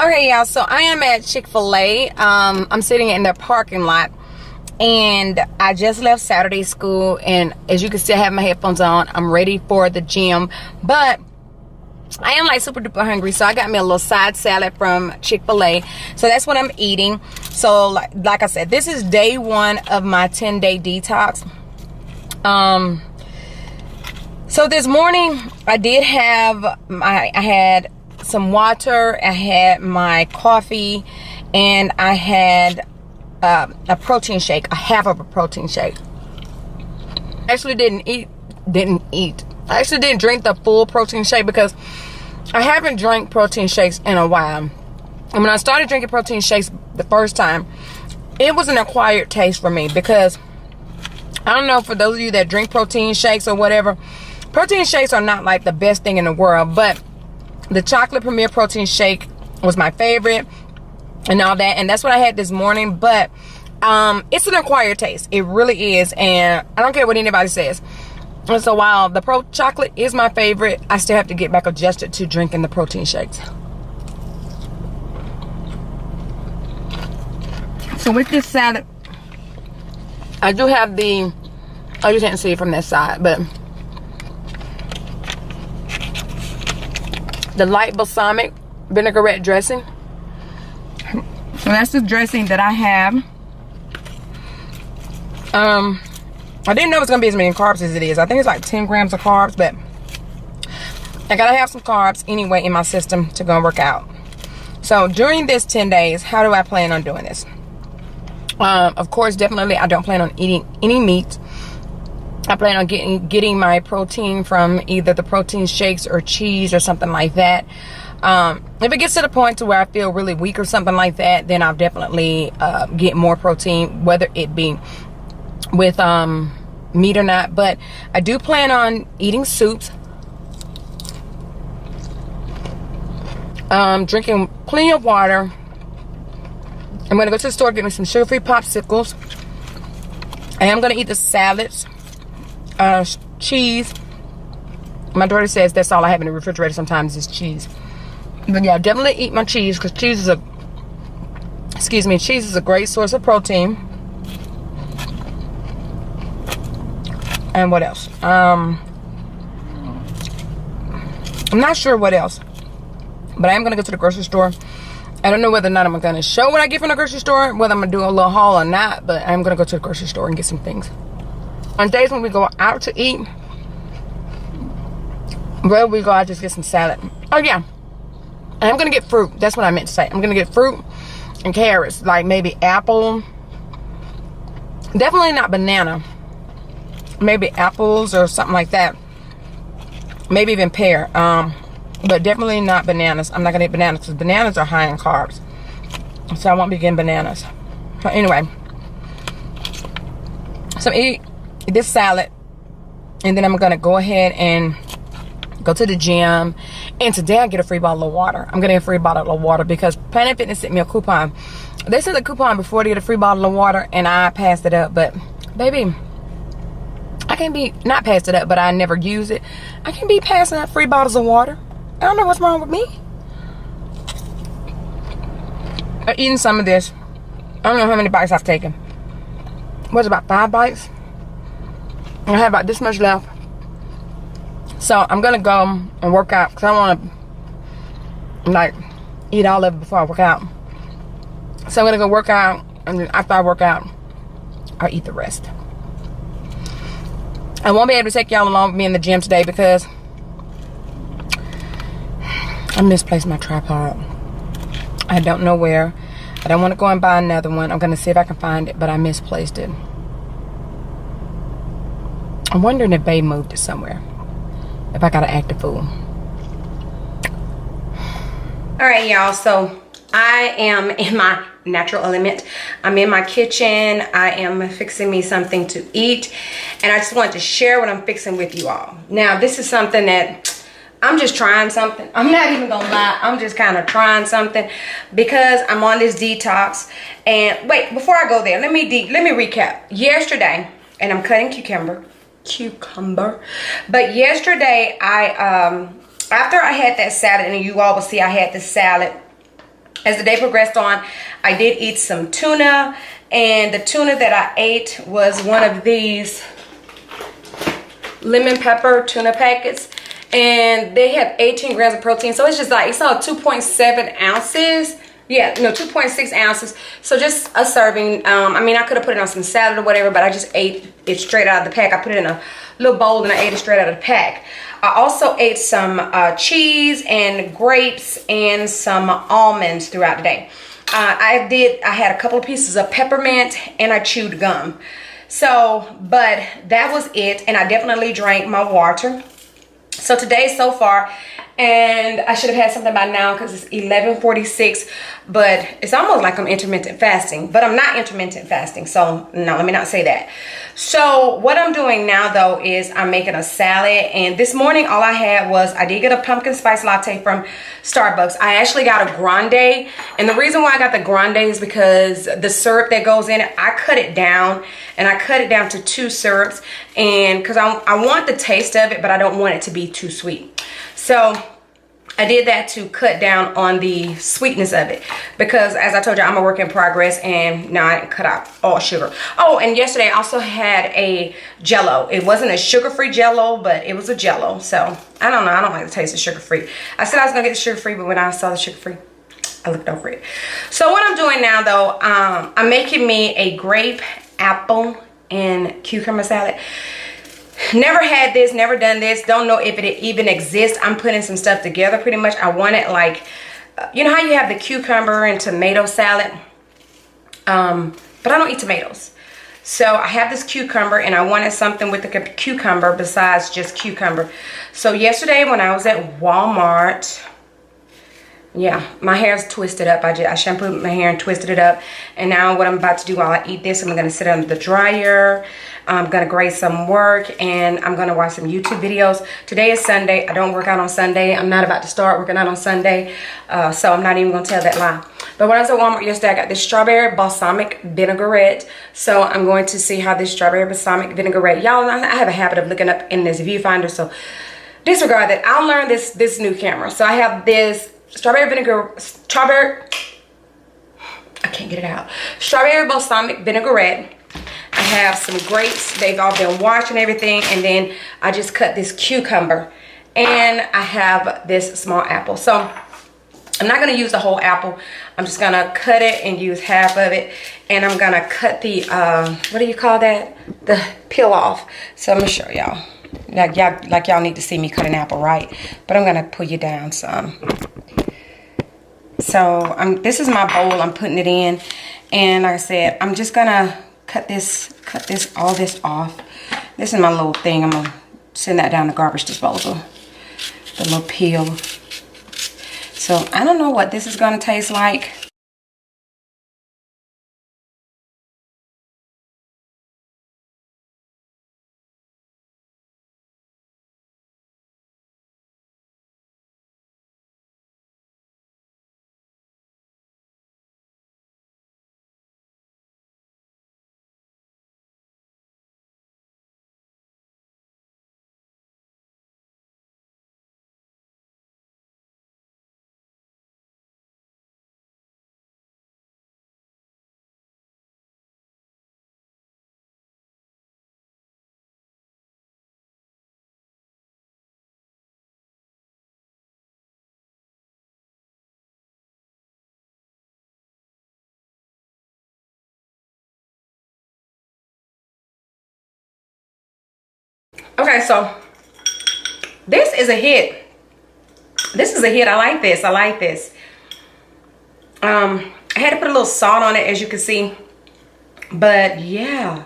Okay, y'all, so I am at Chick-fil-A. I'm sitting in their parking lot, and I just left Saturday school, and as you can see, I have my headphones on. I'm ready for the gym, but I am like super duper hungry, so I got me a little side salad from Chick-fil-A. So that's what I'm eating. So like I said, this is day 1 of my 10-day detox. So this morning I did have I had some water, I had my coffee, and I had a protein shake, a half of a protein shake. I actually didn't drink the full protein shake because I haven't drank protein shakes in a while. And when I started drinking protein shakes the first time, it was an acquired taste for me, because I don't know, for those of you that drink protein shakes or whatever, protein shakes are not like the best thing in the world, but the chocolate Premier protein shake was my favorite and all that, and that's what I had this morning. But it's an acquired taste, it really is, and I don't care what anybody says. And so while the chocolate is my favorite, I still have to get back adjusted to drinking the protein shakes. So with this salad, I do have the, oh, you can't see it from that side, but the light balsamic vinaigrette dressing. So that's the dressing that I have. I didn't know it was gonna be as many carbs as it is. I think it's like 10 grams of carbs, but I gotta have some carbs anyway in my system to go work out. So during this 10 days, how do I plan on doing this? Of course, definitely I don't plan on eating any meat. I plan on getting my protein from either the protein shakes or cheese or something like that. If it gets to the point to where I feel really weak or something like that, then I'll definitely get more protein, whether it be with meat or not. But I do plan on eating soups, drinking plenty of water. I'm gonna go to the store, get me some sugar-free popsicles. I am gonna eat the salads, cheese. My daughter says that's all I have in the refrigerator sometimes is cheese. But yeah, definitely eat my cheese, because cheese is a great source of protein. And what else? I'm not sure what else, but I am gonna go to the grocery store. I don't know whether or not I'm gonna show what I get from the grocery store, whether I'm gonna do a little haul or not, but I'm gonna go to the grocery store and get some things. On days when we go out to eat, where we go out, just get some salad. Oh yeah, and I'm gonna get fruit. That's what I meant to say. I'm gonna get fruit and carrots, like maybe apple. Definitely not banana. Maybe apples or something like that. Maybe even pear. But definitely not bananas. I'm not gonna eat bananas because bananas are high in carbs. So I won't be getting bananas. But anyway, so eat this salad, and then I'm gonna go ahead and go to the gym. And today I get a free bottle of water. I'm getting a free bottle of water because Planet Fitness sent me a coupon. They sent a coupon before to get a free bottle of water, and I passed it up. But baby, I can't be not passed it up, but I never use it. I can't be passing out free bottles of water. I don't know what's wrong with me. I'm eating some of this. I don't know how many bites I've taken. What's about 5 bites? I have about this much left. So I'm gonna go and work out because I want to like eat all of it before I work out. So I'm gonna go work out, and then after I work out, I'll eat the rest. I won't be able to take y'all along with me in the gym today because I misplaced my tripod. I don't know where. I don't want to go and buy another one. I'm gonna see if I can find it, but I misplaced it. I'm wondering if Babe moved it somewhere. If I gotta act a fool. All right, y'all, so I am in my natural element. I'm in my kitchen. I am fixing me something to eat, and I just wanted to share what I'm fixing with you all. Now, this is something that I'm just trying something. I'm not even gonna lie, I'm just kind of trying something because I'm on this detox. And wait, before I go there, let me recap. Yesterday, and I'm cutting cucumber, but yesterday I after I had that salad, and you all will see I had the salad as the day progressed on, I did eat some tuna, and the tuna that I ate was one of these lemon pepper tuna packets, and they have 18 grams of protein, so it's just like, it's all 2.7 ounces. Yeah, no, 2.6 ounces. So just a serving. I mean, I could have put it on some salad or whatever, but I just ate it straight out of the pack. I put it in a little bowl and I ate it straight out of the pack. I also ate some cheese and grapes and some almonds throughout the day. I had a couple of pieces of peppermint and I chewed gum. So, but that was it, and I definitely drank my water. So today so far, and I should have had something by now because it's 11:46, but it's almost like I'm intermittent fasting, but I'm not intermittent fasting, so no, let me not say that. So what I'm doing now though is I'm making a salad, and this morning all I had was, I did get a pumpkin spice latte from Starbucks. I actually got a grande, and the reason why I got the grande is because the syrup that goes in it, I cut it down, and I cut it down to 2 syrups, and because I want the taste of it, but I don't want it to be too sweet. So I did that to cut down on the sweetness of it, because as I told you, I'm a work in progress, and now I cut out all sugar. Oh, and yesterday I also had a Jello. It wasn't a sugar-free Jello, but it was a Jello. So I don't know, I don't like the taste of sugar-free. I said I was gonna get the sugar-free, but when I saw the sugar-free, I looked over it. So what I'm doing now though, I'm making me a grape, apple, and cucumber salad. Never had this, never done this, don't know if it even exists. I'm putting some stuff together pretty much. I want it like, you know how you have the cucumber and tomato salad? But I don't eat tomatoes. So I have this cucumber, and I wanted something with the cucumber besides just cucumber. So yesterday when I was at Walmart, yeah, my hair's twisted up. I shampooed my hair and twisted it up. And now what I'm about to do while I eat this, I'm going to sit under the dryer. I'm going to grade some work, and I'm going to watch some YouTube videos. Today is Sunday. I don't work out on Sunday. I'm not about to start working out on Sunday. So I'm not even going to tell that lie. But when I was at Walmart yesterday, I got this strawberry balsamic vinaigrette. So I'm going to see how this strawberry balsamic vinaigrette. Y'all, I have a habit of looking up in this viewfinder. So disregard that. I'll learn this new camera. So I have this strawberry balsamic vinaigrette. I have some grapes. They've all been washed and everything. And then I just cut this cucumber. And I have this small apple. So I'm not going to use the whole apple. I'm just going to cut it and use half of it. And I'm going to cut the, what do you call that? The peel off. So I'm going to show y'all. Like y'all need to see me cut an apple, right? But I'm going to pull you down some. So this is my bowl. I'm putting it in. And like I said, I'm just going to cut all this off. This is my little thing. I'm going to send that down the garbage disposal. The little peel. So I don't know what this is going to taste like. Okay, so this is a hit. This is a hit. I like this. I like this. I had to put a little salt on it, as you can see. But yeah.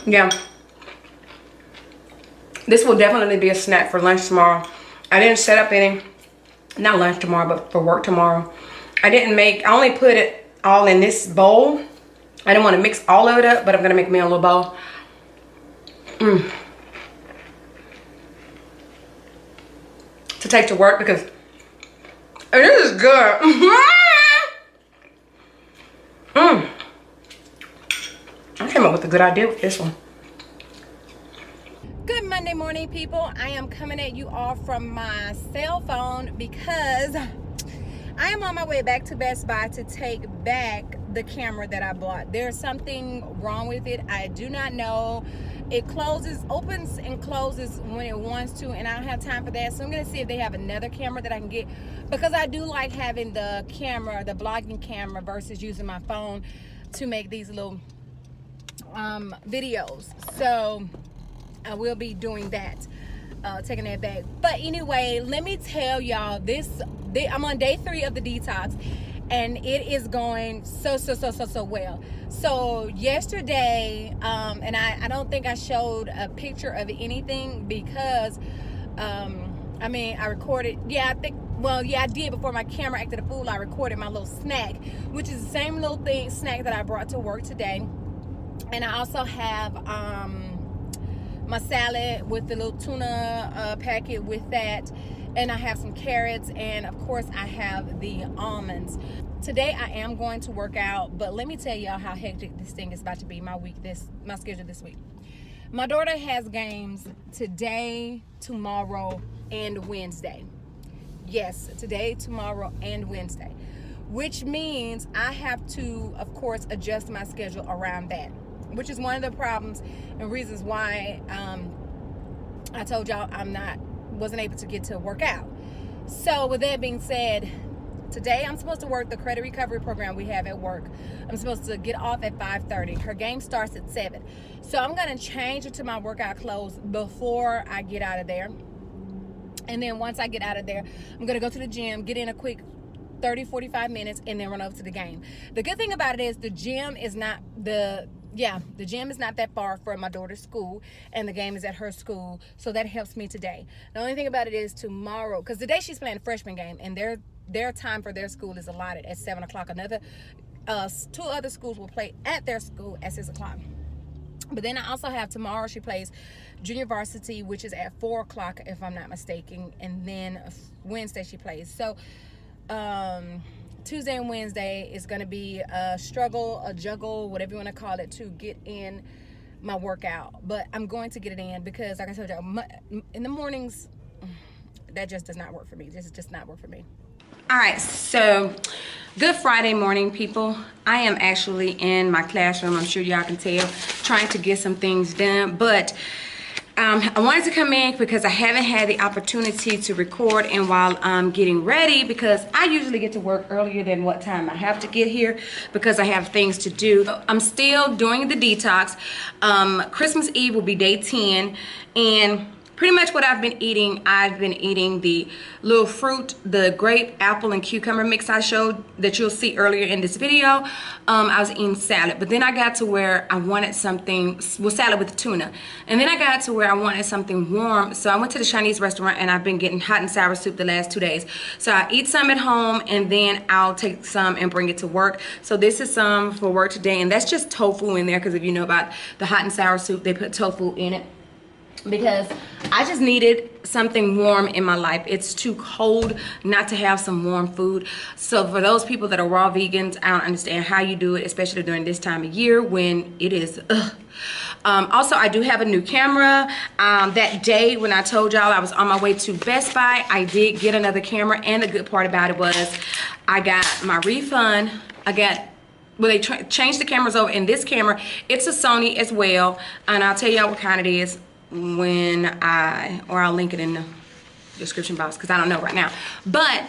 Yeah. This will definitely be a snack for lunch tomorrow. I didn't set up any, not lunch tomorrow, but for work tomorrow. I only put it all in this bowl. I didn't want to mix all of it up, but I'm going to make me a little bowl. To take to work, because this is good. I came up with a good idea with this one. Good Monday morning people. I am coming at you all from my cell phone because I am on my way back to Best Buy to take back the camera that I bought. There's something wrong with it. I do not know. It opens and closes when it wants to, and I don't have time for that. So I'm gonna see if they have another camera that I can get, because I do like having the camera, the vlogging camera, versus using my phone to make these little videos. So I will be doing that, taking that back. But anyway, let me tell y'all this. I'm on day 3 of the detox, and it is going so well. So yesterday, and I don't think I showed a picture of anything because I mean, I recorded, I did before my camera acted a fool. I recorded my little snack, which is the same little snack that I brought to work today. And I also have my salad with the little tuna packet with that, and I have some carrots, and of course I have the almonds. Today I am going to work out, but let me tell y'all how hectic this thing is about to be. My schedule this week. My daughter has games today, tomorrow, and Wednesday. Yes, today, tomorrow, and Wednesday, which means I have to, of course, adjust my schedule around that, which is one of the problems and reasons why I told y'all wasn't able to get to work out. So with that being said, today I'm supposed to work the credit recovery program we have at work. I'm supposed to get off at 5:30. Her game starts at 7. So I'm going to change into my workout clothes before I get out of there. And then once I get out of there, I'm going to go to the gym, get in a quick 30-45 minutes, and then run over to the game. The good thing about it is the gym is not the gym is not that far from my daughter's school, and the game is at her school, so that helps me today. The only thing about it is tomorrow, because today she's playing a freshman game, and their time for their school is allotted at 7 o'clock. Another 2 other schools will play at their school at 6 o'clock. But then I also have tomorrow, she plays junior varsity, which is at 4 o'clock if I'm not mistaken, and then Wednesday she plays. So Tuesday and Wednesday is going to be a struggle, a juggle, whatever you want to call it, to get in my workout. But I'm going to get it in because, like I told you, in the mornings, that just does not work for me. This does not work for me. All right, so good Friday morning, people. I am actually in my classroom. I'm sure y'all can tell, trying to get some things done. But I wanted to come in because I haven't had the opportunity to record, and while I'm getting ready, because I usually get to work earlier than what time I have to get here because I have things to do. I'm still doing the detox. Christmas Eve will be day 10, and pretty much what I've been eating the little fruit, the grape, apple, and cucumber mix I showed that you'll see earlier in this video. I was eating salad, but then I got to where I wanted something, salad with tuna. And then I got to where I wanted something warm, so I went to the Chinese restaurant, and I've been getting hot and sour soup the last 2 days. So I eat some at home, and then I'll take some and bring it to work. So this is some for work today, and that's just tofu in there, because if you know about the hot and sour soup, they put tofu in it, because I just needed something warm in my life. It's too cold not to have some warm food. So for those people that are raw vegans, I don't understand how you do it, especially during this time of year when it is also, I do have a new camera. That day when I told y'all I was on my way to Best Buy, I did get another camera, and the good part about it was I got my refund. They changed the cameras over, and this camera, it's a Sony as well, and I'll tell y'all what kind it is I'll link it in the description box, because I don't know right now. But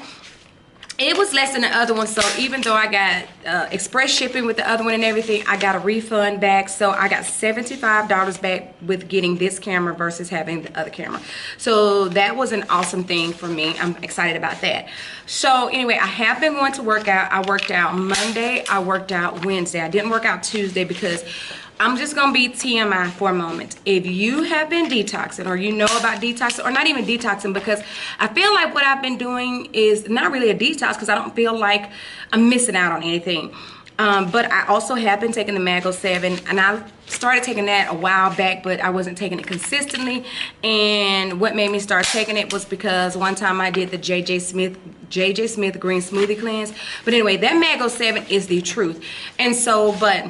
it was less than the other one, so even though I got express shipping with the other one and everything, I got a refund back. So I got $75 back with getting this camera versus having the other camera. So that was an awesome thing for me. I'm excited about that. So anyway, I have been going to work out. I worked out Monday, I worked out Wednesday. I didn't work out Tuesday because I'm just gonna be TMI for a moment. If you have been detoxing, or you know about detoxing, or not even detoxing, because I feel like what I've been doing is not really a detox, because I don't feel like I'm missing out on anything. But I also have been taking the Mago 7, and I started taking that a while back, but I wasn't taking it consistently. And what made me start taking it was because one time I did the JJ Smith Green Smoothie Cleanse. But anyway, that Mago 7 is the truth. And so, but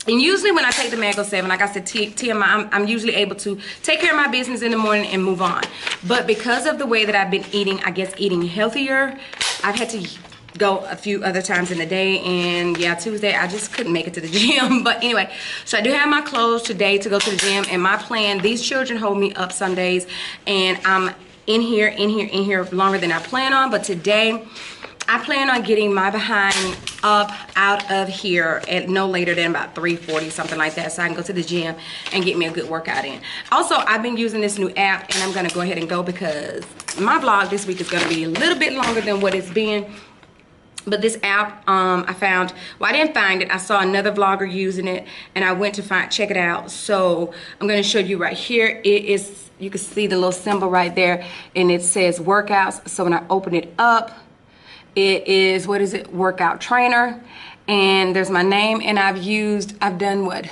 And usually when I take the Mango 7, like I said, TMI, I'm usually able to take care of my business in the morning and move on. But because of the way that I've been eating, I guess eating healthier, I've had to go a few other times in the day. And yeah, Tuesday, I just couldn't make it to the gym. But anyway, so I do have my clothes today to go to the gym. And my plan, these children hold me up some days. And I'm in here longer than I plan on. But today, I plan on getting my behind up out of here at no later than about 3:40, something like that, so I can go to the gym and get me a good workout in. Also, I've been using this new app, and I'm going to go ahead and go because my vlog this week is going to be a little bit longer than what it's been. But this app, I found, well, I didn't find it. I saw another vlogger using it, and I went to check it out. So I'm going to show you right here. It is, you can see the little symbol right there, and it says workouts. So when I open it up, it is, what is it, workout trainer, and there's my name, and I've done what,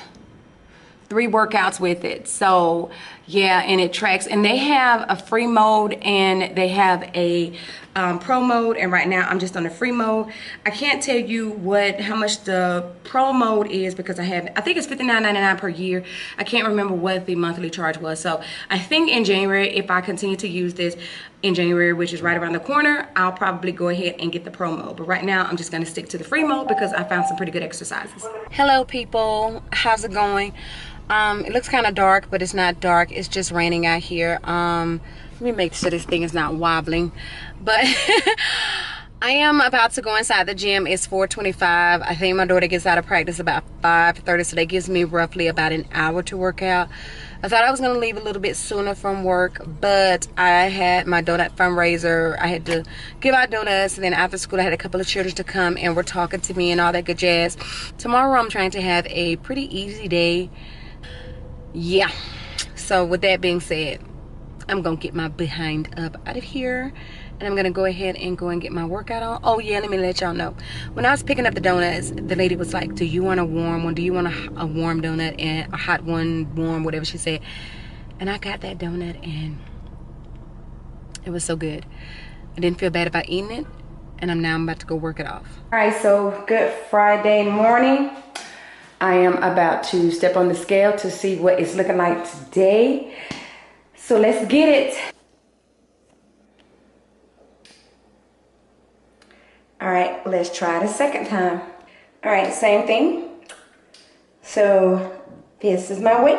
3 workouts with it. So yeah, and it tracks, and they have a free mode and they have a pro mode, and right now I'm just on the free mode. I can't tell you how much the pro mode is because I think it's $59.99 per year. I can't remember what the monthly charge was. So I think in January, if I continue to use this in January, which is right around the corner, I'll probably go ahead and get the pro mode. But right now I'm just going to stick to the free mode because I found some pretty good exercises. Hello people, how's it going? It looks kind of dark, but it's not dark. It's just raining out here. Let me make sure this thing is not wobbling. But I am about to go inside the gym. It's 4:25. I think my daughter gets out of practice about 5:30, so that gives me roughly about an hour to work out. I thought I was going to leave a little bit sooner from work, but I had my donut fundraiser. I had to give out donuts, and then after school I had a couple of children to come and were talking to me and all that good jazz. Tomorrow I'm trying to have a pretty easy day. Yeah, so with that being said, I'm gonna get my behind up out of here, and I'm gonna go ahead and go and get my workout on. Oh yeah, let me let y'all know, when I was picking up the donuts, the lady was like, do you want a warm one? Do you want a warm donut? And a hot one, warm, whatever she said. And I got that donut, and it was so good. I didn't feel bad about eating it, and I'm about to go work it off. All right, so good Friday morning. I am about to step on the scale to see what it's looking like today. So let's get it. All right, let's try it a second time. All right, same thing. So this is my weight.